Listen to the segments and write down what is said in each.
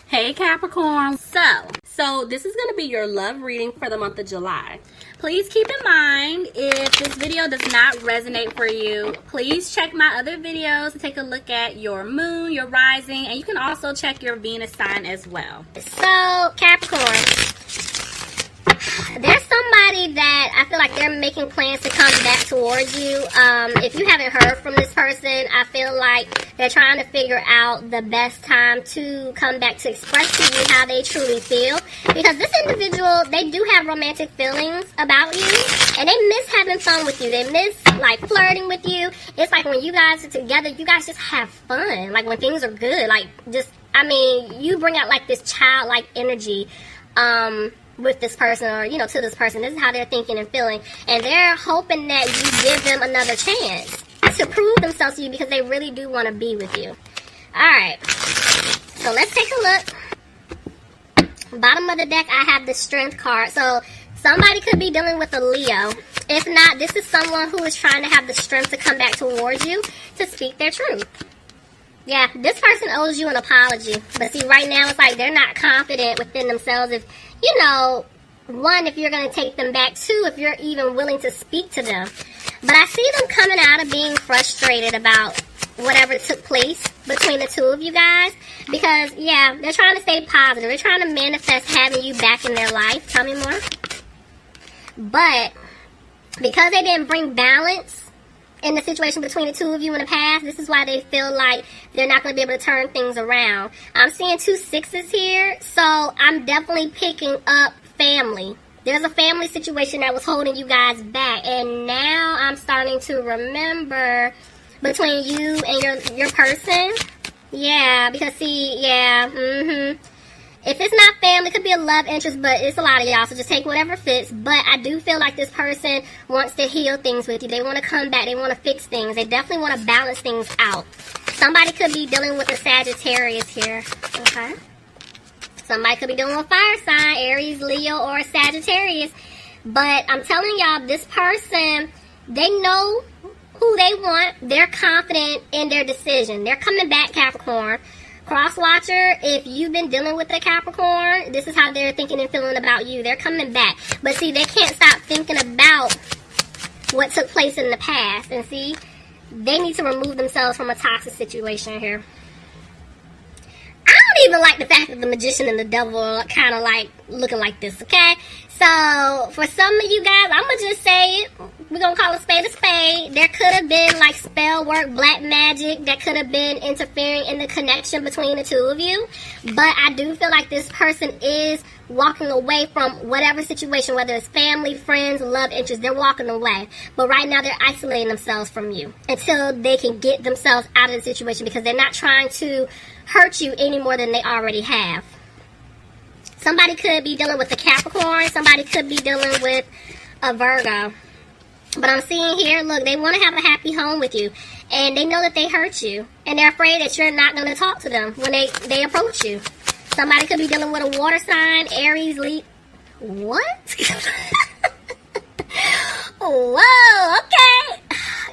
Hey Capricorn. So this is going to be your love reading for the month of July. Please keep in mind, if this video does not resonate for you, please check my other videos to take a look at your moon, your rising, and you can also check your Venus sign as well. So, Capricorn, there's somebody that I feel like they're making plans to come back towards you. If you haven't heard from this person, I feel like they're trying to figure out the best time to come back to express to you how they truly feel. Because this individual, they do have romantic feelings about you, and they miss having fun with you. They miss, like, flirting with you. It's like when you guys are together, you guys just have fun. Like, when things are good, like, just, I mean, you bring out, like, this childlike energy, with this person, or, you know, to this person. This is how they're thinking and feeling, and they're hoping that you give them another chance to prove themselves to you, because they really do want to be with you. Alright, so let's take a look. Bottom of the deck, I have the Strength card. So somebody could be dealing with a Leo. If not, this is someone who is trying to have the strength to come back towards you to speak their truth. Yeah, this person owes you an apology. But see, right now, it's like they're not confident within themselves. If, you know, one, if you're going to take them back. Two, if you're even willing to speak to them. But I see them coming out of being frustrated about whatever took place between the two of you guys. Because, yeah, they're trying to stay positive. They're trying to manifest having you back in their life. Tell me more. But because they didn't bring balance in the situation between the two of you in the past, this is why they feel like they're not going to be able to turn things around. I'm seeing 2 6s here, so I'm definitely picking up family. There's a family situation that was holding you guys back, and now I'm starting to remember between you and your person. Yeah, because see, yeah, If it's not family, it could be a love interest, but it's a lot of y'all, so just take whatever fits. But I do feel like this person wants to heal things with you. They want to come back. They want to fix things. They definitely want to balance things out. Somebody could be dealing with a Sagittarius here, okay? Somebody could be dealing with fire sign, Aries, Leo, or Sagittarius. But I'm telling y'all, this person, they know who they want. They're confident in their decision. They're coming back, Capricorn. Cross-watcher, if you've been dealing with a Capricorn, this is how they're thinking and feeling about you. They're coming back. But see, they can't stop thinking about what took place in the past. And see, they need to remove themselves from a toxic situation here. I don't even like the fact that the Magician and the Devil are kind of like looking like this, okay? So, for some of you guys, I'm going to just say it. We're going to call a spade a spade. There could have been like spell work, black magic that could have been interfering in the connection between the two of you. But I do feel like this person is walking away from whatever situation, whether it's family, friends, love interest. They're walking away. But right now, they're isolating themselves from you until they can get themselves out of the situation, because they're not trying to hurt you any more than they already have. Somebody could be dealing with a Capricorn. Somebody could be dealing with a Virgo. But I'm seeing here, look, they want to have a happy home with you. And they know that they hurt you. And they're afraid that you're not going to talk to them when they approach you. Somebody could be dealing with a water sign, Aries, Leo. What? Whoa, okay.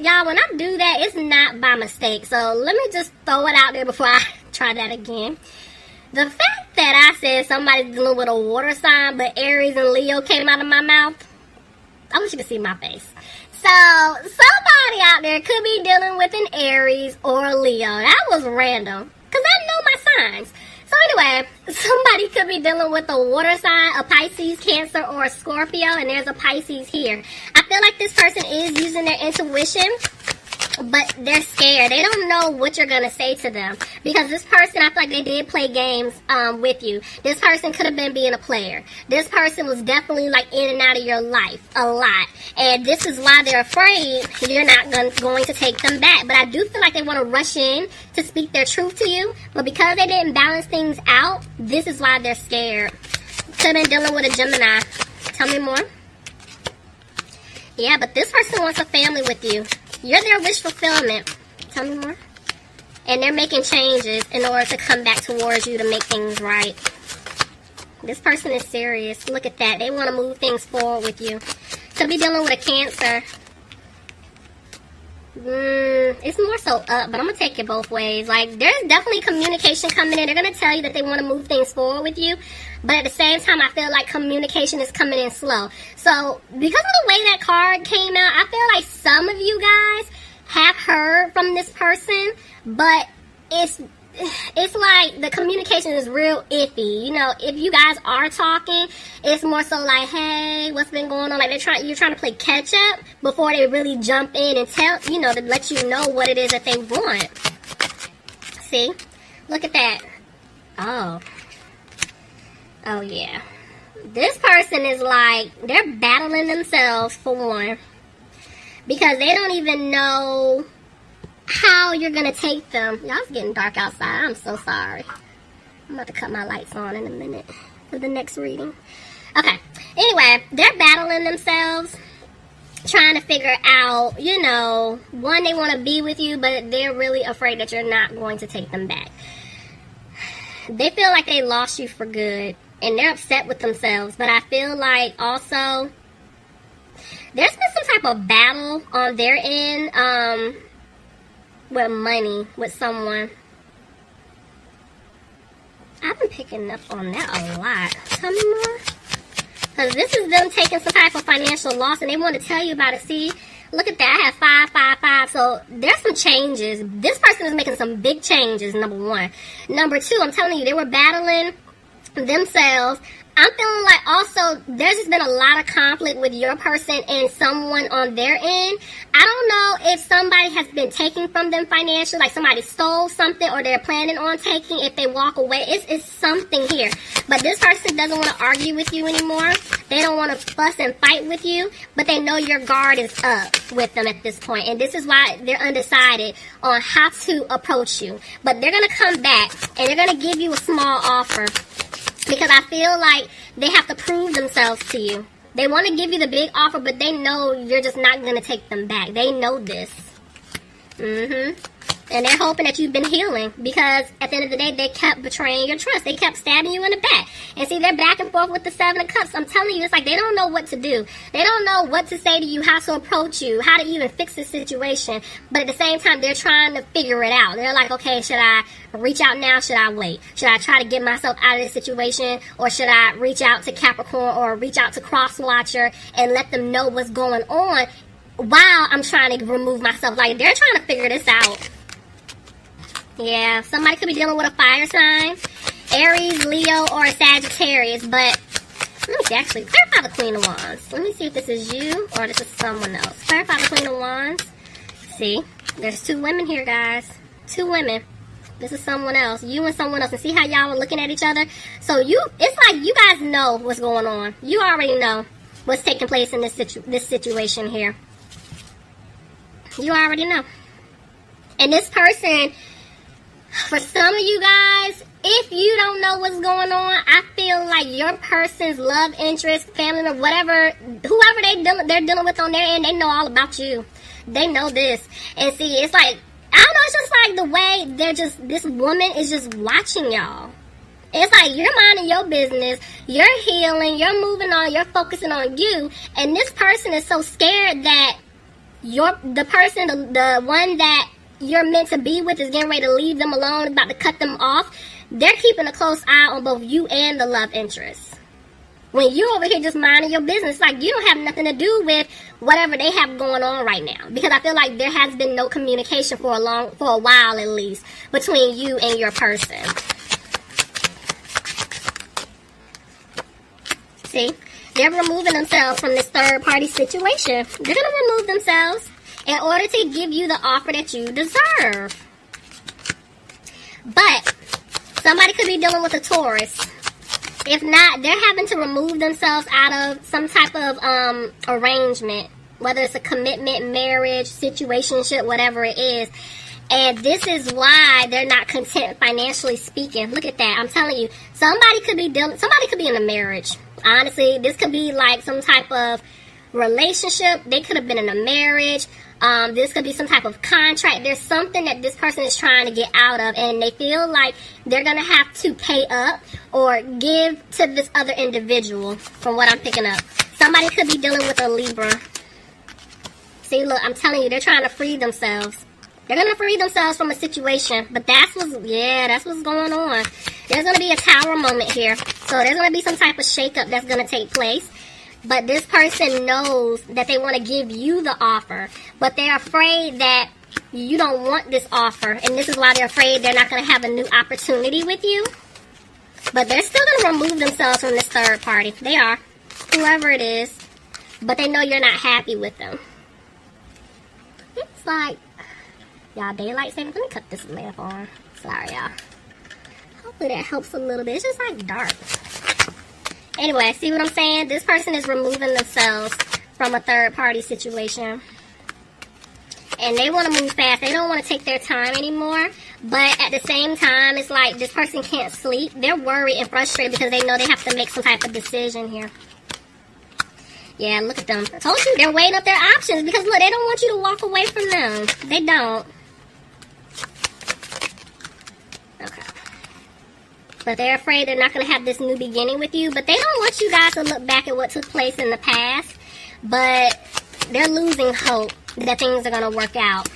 Y'all, when I do that, it's not by mistake. So let me just throw it out there before I try that again. The fact that I said somebody's dealing with a water sign, but Aries and Leo came out of my mouth, I wish you could see my face. So, somebody out there could be dealing with an Aries or a Leo. That was random, because I know my signs. So anyway, somebody could be dealing with a water sign, a Pisces, Cancer, or a Scorpio, and there's a Pisces here. I feel like this person is using their intuition, but they're scared. They don't know what you're going to say to them. Because this person, I feel like they did play games with you. This person could have been being a player. This person was definitely like in and out of your life a lot. And this is why they're afraid you're not going to take them back. But I do feel like they want to rush in to speak their truth to you. But because they didn't balance things out, this is why they're scared. Could have been dealing with a Gemini. Tell me more. Yeah, but this person wants a family with you. You're their wish fulfillment. Tell me more. And they're making changes in order to come back towards you to make things right. This person is serious. Look at that. They want to move things forward with you. Could be dealing with a Cancer. It's more so up, but I'm gonna take it both ways. Like, there's definitely communication coming in. They're gonna tell you that they want to move things forward with you, but at the same time, I feel like communication is coming in slow. So, because of the way that card came out, I feel like some of you guys have heard from this person, but it's like the communication is real iffy. You know, if you guys are talking, it's more so like, hey, what's been going on? Like, you're trying to play catch up before they really jump in and tell, you know, to let you know what it is that they want. See? Look at that. Oh yeah. This person is like, they're battling themselves for one, because they don't even know how you're gonna take them. Y'all, it's getting dark outside. I'm so sorry. I'm about to cut my lights on in a minute for the next reading. Okay. Anyway, they're battling themselves, trying to figure out, you know, one, they want to be with you, but they're really afraid that you're not going to take them back. They feel like they lost you for good, and they're upset with themselves. But I feel like also there's been some type of battle on their end, with money, with someone. I've been picking up on that a lot. Tell me more. Because this is them taking some type of financial loss, and they want to tell you about it. See, look at that. I have 5, 5, 5. So there's some changes. This person is making some big changes, number one. Number two, I'm telling you, they were battling themselves. I'm feeling like also there's just been a lot of conflict with your person and someone on their end. I don't know if somebody has been taking from them financially, like somebody stole something, or they're planning on taking if they walk away. It's something here. But this person doesn't want to argue with you anymore. They don't want to fuss and fight with you, but they know your guard is up with them at this point. And this is why they're undecided on how to approach you. But they're going to come back, and they're going to give you a small offer, because I feel like they have to prove themselves to you. They want to give you the big offer, but they know you're just not going to take them back. They know this. And they're hoping that you've been healing, because at the end of the day, they kept betraying your trust. They kept stabbing you in the back. And see, they're back and forth with the 7 of Cups. I'm telling you, it's like they don't know what to do. They don't know what to say to you, how to approach you, how to even fix the situation. But at the same time, they're trying to figure it out. They're like, okay, should I reach out now? Should I wait? Should I try to get myself out of this situation? Or should I reach out to Capricorn or reach out to Cross Watcher and let them know what's going on while I'm trying to remove myself? Like, they're trying to figure this out. Yeah, somebody could be dealing with a fire sign, Aries, Leo, or a Sagittarius. But let me see, actually, clarify the Queen of Wands. Let me see if this is you or this is someone else. Clarify the Queen of Wands. See, there's 2 women here, guys. 2 women. This is someone else. You and someone else. And see how y'all were looking at each other? So it's like you guys know what's going on. You already know what's taking place in this situation here. You already know. And this person, for some of you guys, if you don't know what's going on, I feel like your person's love interest, family member, whatever, whoever they're dealing with on their end, they know all about you. They know this. And see, it's like, I don't know, it's just like the way this woman is just watching y'all. It's like you're minding your business, you're healing, you're moving on, you're focusing on you, and this person is so scared that the one that you're meant to be with is getting ready to leave them alone, about to cut them off. They're keeping a close eye on both you and the love interest. When you over here just minding your business, like you don't have nothing to do with whatever they have going on right now. Because I feel like there has been no communication for a while at least, between you and your person. See? They're removing themselves from this third party situation. They're going to remove themselves in order to give you the offer that you deserve. But somebody could be dealing with a Taurus. If not, they're having to remove themselves out of some type of arrangement, whether it's a commitment, marriage, situationship, whatever it is. And this is why they're not content financially speaking. Look at that. I'm telling you, somebody could be in a marriage. Honestly, this could be like some type of relationship. They could have been in a marriage. This could be some type of contract. There's something that this person is trying to get out of, and they feel like they're going to have to pay up or give to this other individual, from what I'm picking up. Somebody could be dealing with a Libra. See, look, I'm telling you, they're trying to free themselves. They're going to free themselves from a situation. But that's what's going on. There's going to be a tower moment here. So there's going to be some type of shakeup that's going to take place. But this person knows that they want to give you the offer. But they're afraid that you don't want this offer. And this is why they're afraid they're not going to have a new opportunity with you. But they're still going to remove themselves from this third party. They are. Whoever it is. But they know you're not happy with them. It's like, y'all, daylight saving. Let me cut this lamp on. Sorry, y'all. Hopefully that helps a little bit. It's just like dark. Anyway, see what I'm saying? This person is removing themselves from a third party situation. And they want to move fast. They don't want to take their time anymore. But at the same time, it's like this person can't sleep. They're worried and frustrated because they know they have to make some type of decision here. Yeah, look at them. I told you, they're weighing up their options because, look, they don't want you to walk away from them. They don't. Okay. But they're afraid they're not going to have this new beginning with you. But they don't want you guys to look back at what took place in the past. But they're losing hope that things are going to work out.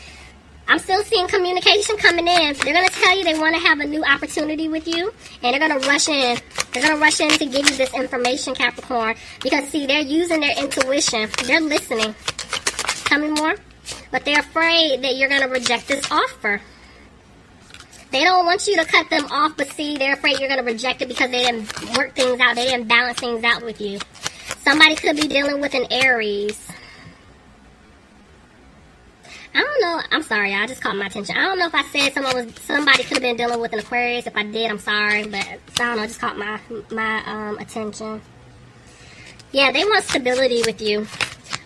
I'm still seeing communication coming in. They're going to tell you they want to have a new opportunity with you. And they're going to rush in. They're going to rush in to give you this information, Capricorn. Because, see, they're using their intuition. They're listening. Tell me more. But they're afraid that you're going to reject this offer. They don't want you to cut them off. But, see, they're afraid you're going to reject it because they didn't work things out. They didn't balance things out with you. Somebody could be dealing with an Aries. I don't know. I'm sorry, y'all. I just caught my attention. I don't know if I said somebody could have been dealing with an Aquarius. If I did, I'm sorry. But I don't know. I just caught my attention. Yeah, they want stability with you.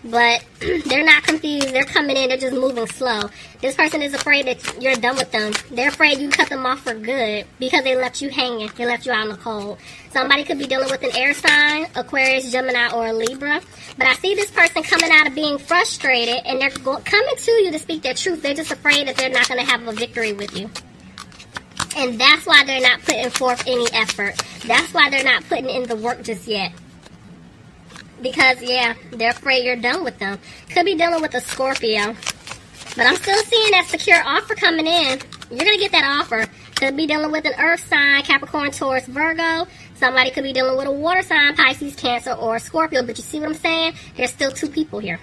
But they're not confused. They're coming in. They're just moving slow. This person is afraid that you're done with them. They're afraid you cut them off for good because they left you hanging. They left you out in the cold. Somebody could be dealing with an air sign, Aquarius, Gemini, or a Libra. But I see this person coming out of being frustrated, and they're coming to you to speak their truth. They're just afraid that they're not going to have a victory with you. And that's why they're not putting forth any effort. That's why they're not putting in the work just yet. Because, yeah, they're afraid you're done with them. Could be dealing with a Scorpio. But I'm still seeing that secure offer coming in. You're going to get that offer. Could be dealing with an earth sign, Capricorn, Taurus, Virgo. Somebody could be dealing with a water sign, Pisces, Cancer, or Scorpio. But you see what I'm saying? There's still two people here.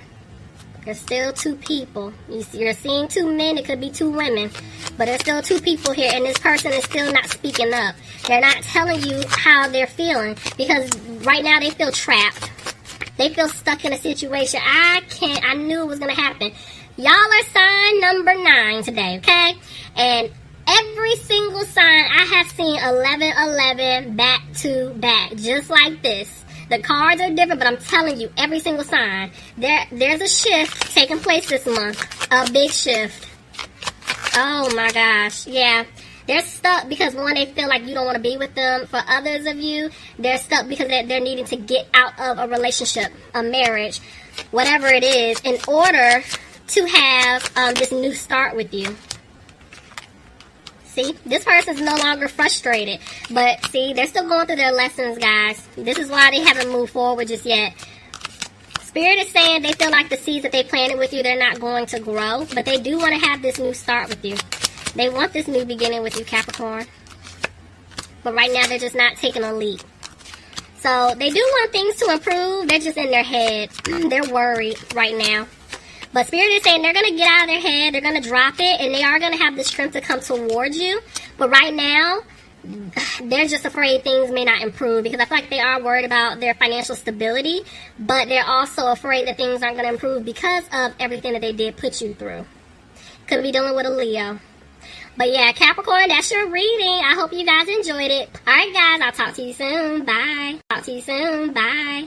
There's still two people. You're seeing two men. It could be two women. But there's still two people here. And this person is still not speaking up. They're not telling you how they're feeling. Because right now they feel trapped. They feel stuck in a situation. I knew it was going to happen. Y'all are sign number 9 today, okay? And every single sign I have seen 11-11 back to back. Just like this. The cards are different, but I'm telling you, every single sign. There's a shift taking place this month. A big shift. Oh my gosh. Yeah. They're stuck because, one, they feel like you don't want to be with them. For others of you, they're stuck because they're needing to get out of a relationship, a marriage, whatever it is, in order to have this new start with you. See, this person's no longer frustrated. But, see, they're still going through their lessons, guys. This is why they haven't moved forward just yet. Spirit is saying they feel like the seeds that they planted with you, they're not going to grow. But they do want to have this new start with you. They want this new beginning with you, Capricorn. But right now, they're just not taking a leap. So, they do want things to improve. They're just in their head. They're worried right now. But Spirit is saying they're going to get out of their head. They're going to drop it. And they are going to have the strength to come towards you. But right now, they're just afraid things may not improve. Because I feel like they are worried about their financial stability. But they're also afraid that things aren't going to improve because of everything that they did put you through. Could be dealing with a Leo. But yeah, Capricorn, that's your reading. I hope you guys enjoyed it. Alright guys, I'll talk to you soon. Bye. Talk to you soon. Bye.